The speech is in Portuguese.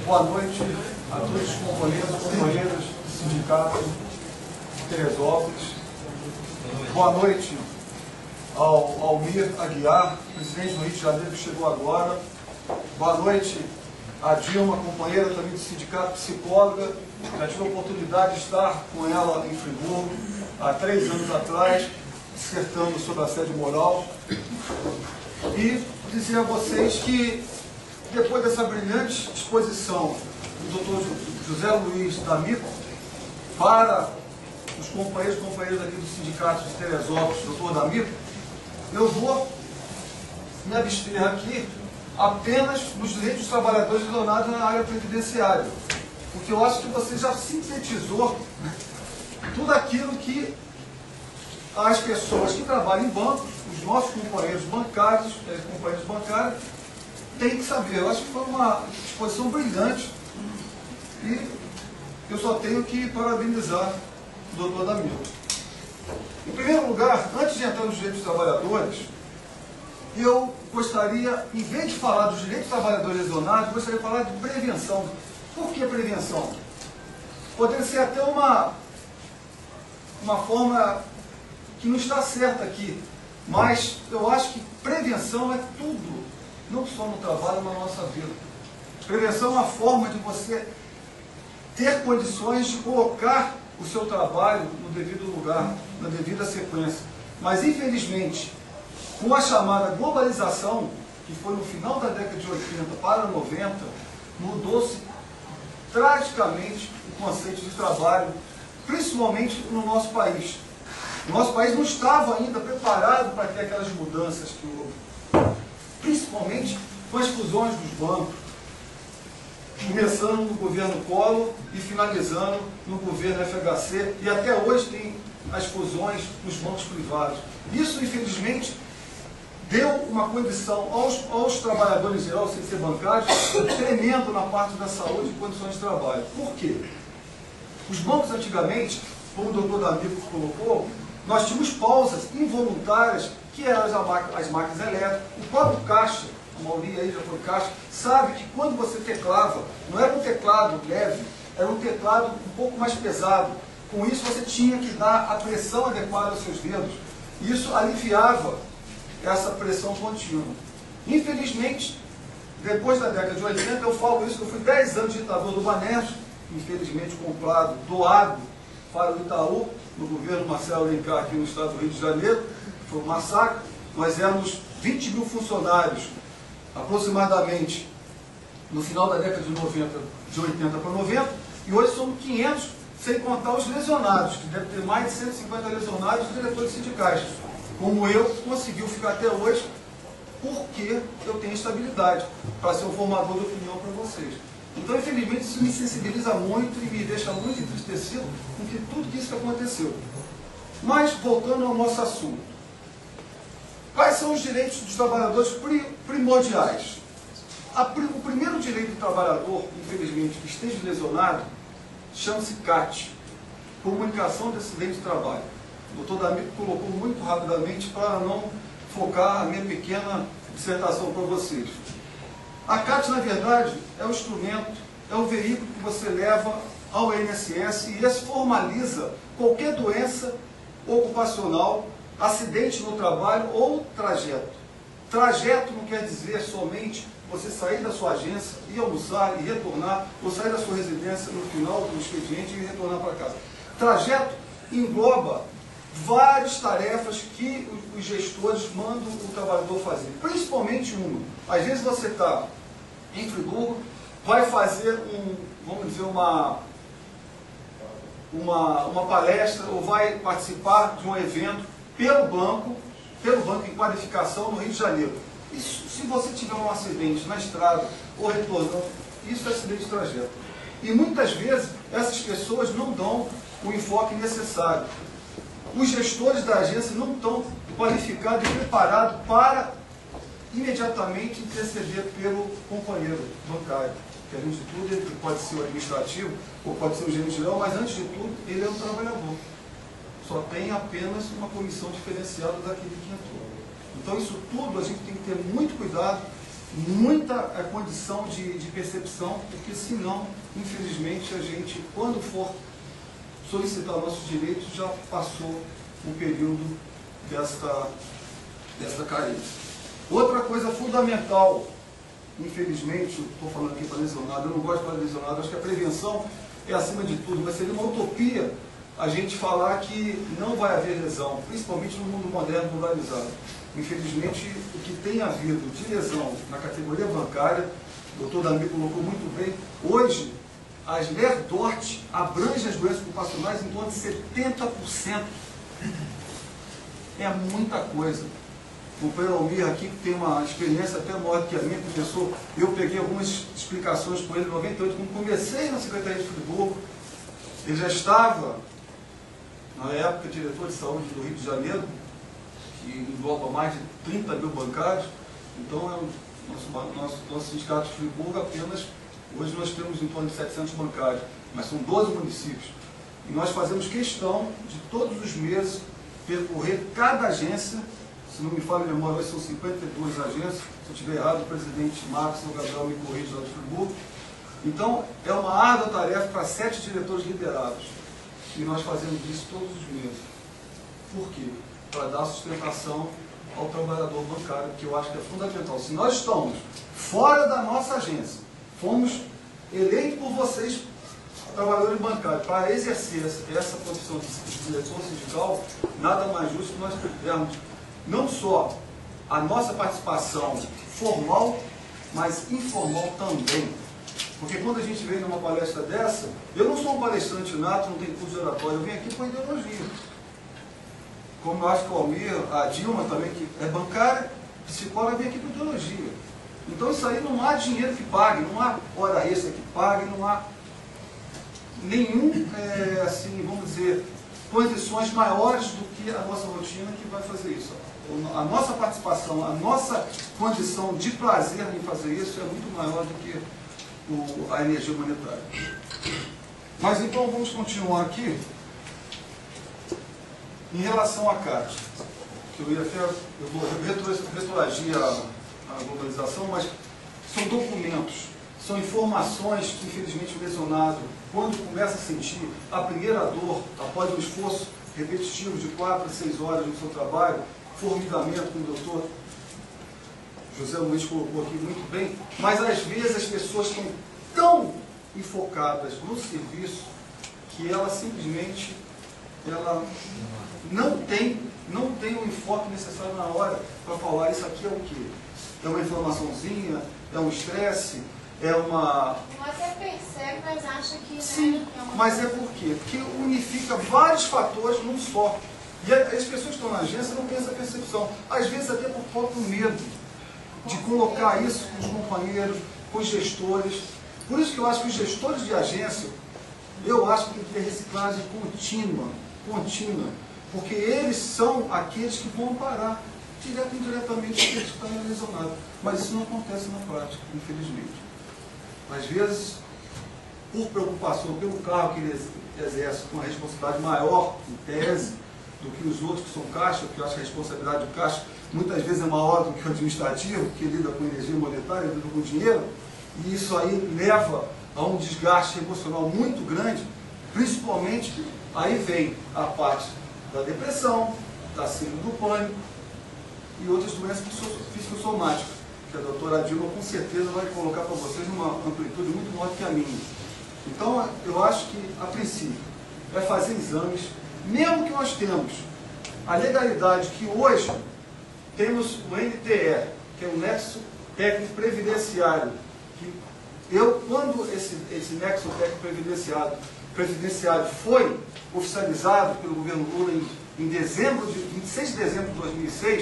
Boa noite a todos os componentes, companheiras do Sindicato de Teresópolis. Boa noite ao Almir Aguiar, presidente do Rio de Janeiro, que chegou agora. Boa noite a Dilma, companheira também do Sindicato, psicóloga. Já tive a oportunidade de estar com ela em Friburgo há 3 anos atrás, dissertando sobre assédio moral. E dizer a vocês que, depois dessa brilhante exposição do Dr. José Luiz D'Amico para os companheiros e companheiras aqui do Sindicato de Teresópolis, Dr. D'Amico, eu vou me abster aqui apenas nos direitos dos trabalhadores lesionados na área previdenciária, porque eu acho que você já sintetizou tudo aquilo que as pessoas que trabalham em bancos, os nossos companheiros bancários, têm que saber. Eu acho que foi uma exposição brilhante e eu só tenho que parabenizar o doutor D'Amico. Em primeiro lugar, antes de entrar nos direitos dos trabalhadores, eu gostaria, em vez de falar dos direitos dos trabalhadores lesionados, eu gostaria de falar de prevenção. Por que prevenção? Poderia ser até uma forma que não está certa aqui, mas eu acho que prevenção é tudo, não só no trabalho, mas na nossa vida. Prevenção é uma forma de você ter condições de colocar o seu trabalho no devido lugar, na devida sequência. Mas, infelizmente, com a chamada globalização, que foi no final da década de 80 para 90, mudou-se drasticamente o conceito de trabalho, principalmente no nosso país. O nosso país não estava ainda preparado para ter aquelas mudanças que houve, principalmente com as fusões dos bancos, começando no governo Collor e finalizando no governo FHC, e até hoje tem as fusões nos bancos privados. Isso, infelizmente, deu uma condição aos trabalhadores em geral, sem ser bancários, tremendo na parte da saúde e condições de trabalho. Por quê? Os bancos antigamente, como o doutor D'Amico colocou, nós tínhamos pausas involuntárias, que eram as máquinas elétricas. O próprio caixa, a maioria aí já foi caixa, sabe que quando você teclava, não era um teclado leve, era um teclado um pouco mais pesado. Com isso você tinha que dar a pressão adequada aos seus dedos. Isso aliviava essa pressão contínua. Infelizmente, depois da década de 80, eu falo isso, que eu fui 10 anos ditador do Banesco, infelizmente comprado, doado para o Itaú, no governo Marcelo Alencar, aqui no estado do Rio de Janeiro. Foi um massacre. Nós éramos 20 mil funcionários, aproximadamente, no final da década de 80 para 90, e hoje somos 500, sem contar os lesionados, que deve ter mais de 150 lesionados e diretores sindicais. Como eu, conseguiu ficar até hoje, porque eu tenho estabilidade para ser um formador de opinião para vocês. Então, infelizmente, isso me sensibiliza muito e me deixa muito entristecido com tudo isso que aconteceu. Mas, voltando ao nosso assunto, quais são os direitos dos trabalhadores primordiais? O primeiro direito do trabalhador, infelizmente, que esteja lesionado, chama-se CAT, Comunicação de Acidente de Trabalho. O doutor D'Amico colocou muito rapidamente para não focar a minha pequena dissertação para vocês. A CAT, na verdade, é o instrumento, é o veículo que você leva ao INSS e esse formaliza qualquer doença ocupacional, acidente no trabalho ou trajeto. Trajeto não quer dizer somente você sair da sua agência, ir almoçar e retornar, ou sair da sua residência no final do expediente e retornar para casa. Trajeto engloba várias tarefas que os gestores mandam o trabalhador fazer, principalmente uma. Às vezes você está em Friburgo, vai fazer vamos dizer, uma palestra ou vai participar de um evento pelo banco em qualificação no Rio de Janeiro. Isso, se você tiver um acidente na estrada ou retornando, isso é acidente de trajeto. E muitas vezes essas pessoas não dão o enfoque necessário. Os gestores da agência não estão qualificados e preparados para imediatamente interceder pelo companheiro bancário. Que antes de tudo ele pode ser o administrativo ou pode ser o gerente geral, mas antes de tudo ele é um trabalhador. Só tem apenas uma comissão diferenciada daquele que entrou. Então isso tudo a gente tem que ter muito cuidado muita condição de percepção, porque senão, infelizmente, a gente, quando for solicitar nossos direitos, já passou o período desta carência. Outra coisa fundamental, infelizmente, eu estou falando aqui para lesionado, eu não gosto para lesionado, acho que a prevenção é acima de tudo, mas seria uma utopia a gente falar que não vai haver lesão, principalmente no mundo moderno globalizado. Infelizmente, o que tem havido de lesão na categoria bancária, o doutor Damir colocou muito bem, hoje as LER-DORT abrangem as doenças ocupacionais em torno de 70%. É muita coisa. O companheiro Almir aqui, que tem uma experiência até maior que a minha, professor, eu peguei algumas explicações com ele em 98, quando comecei na Secretaria de Friburgo. Ele já estava, na época, diretor de saúde do Rio de Janeiro, que engloba mais de 30 mil bancários. Então, nosso sindicato de Friburgo apenas, hoje nós temos em torno de 700 bancários, mas são 12 municípios. E nós fazemos questão de todos os meses percorrer cada agência. Se não me falha a memória, hoje são 52 agências. Se eu estiver errado, o presidente Marcos ou Gabriel me corrige lá de Friburgo. Então, é uma árdua tarefa para 7 diretores liderados. E nós fazemos isso todos os meses. Por quê? Para dar sustentação ao trabalhador bancário, que eu acho que é fundamental. Se nós estamos fora da nossa agência, fomos eleitos por vocês, trabalhadores bancários, para exercer essa profissão de diretor sindical, nada mais justo que nós tivermos não só a nossa participação formal, mas informal também. Porque quando a gente vem numa palestra dessa, eu não sou um palestrante nato, não tenho curso de oratório, eu venho aqui com ideologia. Como eu acho que o Almir, a Dilma também, que é bancária, psicóloga, vem aqui com ideologia. Então isso aí não há dinheiro que pague, não há hora extra que pague, não há nenhum, assim, vamos dizer, condições maiores do que a nossa rotina que vai fazer isso. A nossa participação, a nossa condição de prazer em fazer isso é muito maior do que a energia monetária. Mas então vamos continuar aqui. Em relação à CAT, que eu vou retroagir a globalização, mas são documentos, são informações que, infelizmente, o lesionado, quando começa a sentir a primeira dor, após um esforço repetitivo de 4 a 6 horas no seu trabalho, formigamento, como o doutor José Luiz colocou aqui muito bem, mas às vezes as pessoas estão tão enfocadas no serviço que ela simplesmente não tem o enfoque necessário na hora para falar isso aqui é o quê? É uma inflamaçãozinha? É um estresse? É uma... Não até percebe, mas acha que... Sim, né, é uma... mas é por quê? Porque unifica vários fatores num só. E as pessoas que estão na agência não têm essa percepção. Às vezes até por próprio medo de colocar isso com os companheiros, com os gestores. Por isso que eu acho que os gestores de agência, eu acho que tem que ter reciclagem contínua, porque eles são aqueles que vão parar, direto e indiretamente, aqueles que estão lesionados. Mas isso não acontece na prática, infelizmente. Às vezes, por preocupação pelo cargo que ele exerce, com uma responsabilidade maior, em tese, do que os outros que são caixa, porque eu acho que a responsabilidade do caixa muitas vezes é maior do que o administrativo, que lida com energia monetária, lida com dinheiro, e isso aí leva a um desgaste emocional muito grande, principalmente, aí vem a parte da depressão, da síndrome do pânico e outras doenças psicossomáticas, que a doutora Dilma com certeza vai colocar para vocês numa amplitude muito maior que a minha. Então, eu acho que, a princípio, é fazer exames, mesmo que nós temos a legalidade que hoje temos o NTE, que é o Nexo Técnico Previdenciário, que quando esse Nexo Técnico Previdenciário foi oficializado pelo governo Lula em 26 de dezembro de 2006,